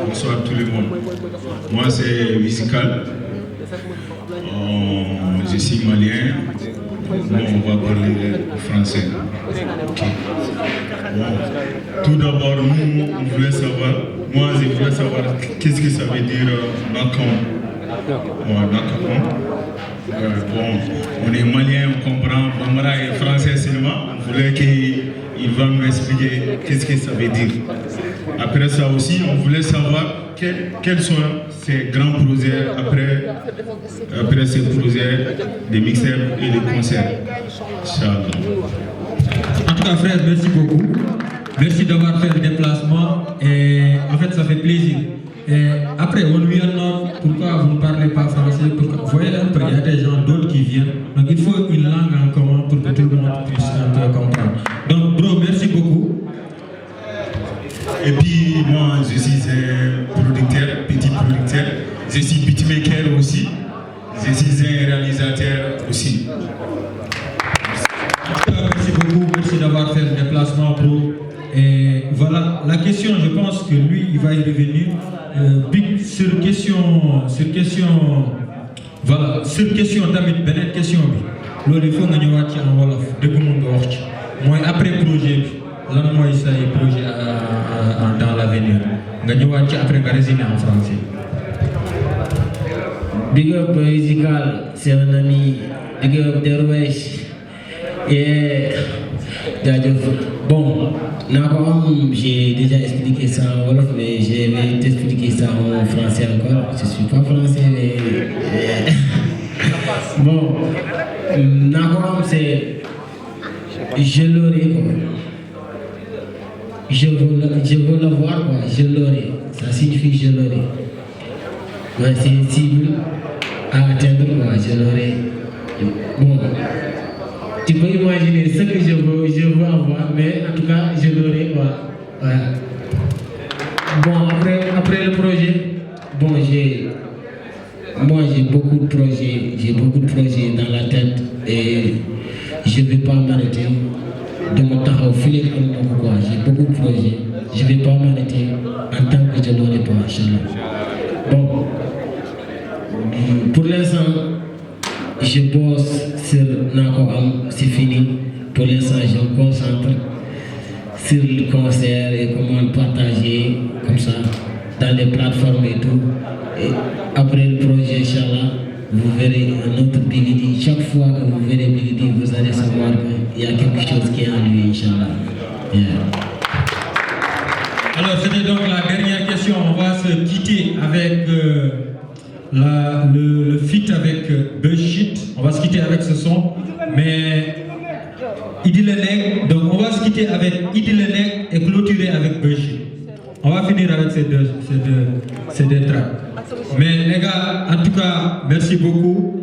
Bonsoir tout le monde. Moi c'est Musical. Je suis malien. Bon, on va parler français. Okay. Bon. Tout d'abord, nous, on voulait savoir, moi je voulais savoir qu'est-ce que ça veut dire Nakam. Bon, on est malien, on comprend Bambara et français seulement. On voulait qu'il va nous expliquer qu'est-ce que ça veut dire. Après ça aussi, on voulait savoir quels sont ces grands projets après ces projets de mixeurs et de concerts. En tout cas, frère, merci beaucoup. Merci d'avoir fait le déplacement et en fait, ça fait plaisir. Et après, on lui demande pourquoi vous ne parlez pas français. Vous voyez un peu, il y a des gens d'autres qui viennent. Donc il faut une langue en commun pour que tout le monde puisse un peu comprendre. Donc, bro, merci beaucoup. Et puis, moi, je suis un producteur, petit producteur. Je suis beatmaker aussi. Je suis un réalisateur aussi. Merci beaucoup, merci d'avoir fait le déplacement, bro. Et voilà, la question, je pense que lui, il va y revenir. Sur question, voilà, sur question tamit, beneen question bi. Loolu il faut nga ñëwaat ci en wolof, dëgg mu nga wax ci. Mooy après projet bi, lan mooy say projet dans l'avenir. Nga ñëwaat ci après nga résumer en français. Big up Musical, c'est un ami. Big up Derwesh. Et bon, j'ai déjà expliqué ça en wolof, mais je vais t'expliquer ça en français encore. Je suis pas français, mais bon, c'est je l'aurai quoi. Je veux le voir quoi. Je l'aurai. Ça signifie je l'aurai. Ouais, c'est une cible à atteindre quoi. Je l'aurai. Bon. Tu peux imaginer ce que je veux avoir, mais en tout cas, je l'aurai quoi. Voilà. Bon, après le projet, bon, j'ai beaucoup de projets dans la tête et je ne vais pas m'arrêter de me taxaw quoi. J'ai beaucoup de projets, je ne vais pas m'arrêter en tant que je l'aurai pas, Inch'Allah. Bon, pour l'instant, je bosse sur Nakoam, c'est fini. Pour l'instant, je me concentre sur le concert et comment partager comme ça dans les plateformes et tout. Et après le projet, Inch'Allah, vous verrez un autre Bigidi. Chaque fois que vous verrez Bigidi, vous allez savoir qu'il y a quelque chose qui est en lui, Inch'Allah. Yeah. Alors, c'était donc la dernière question. On va se quitter avec le feat avec Bullshit. On va se quitter avec ce son. Mais Idileleg, donc on va se quitter avec Idileleg et clôturer avec Bullshit. On va finir avec ces deux tracks. Mais les gars, en tout cas, merci beaucoup.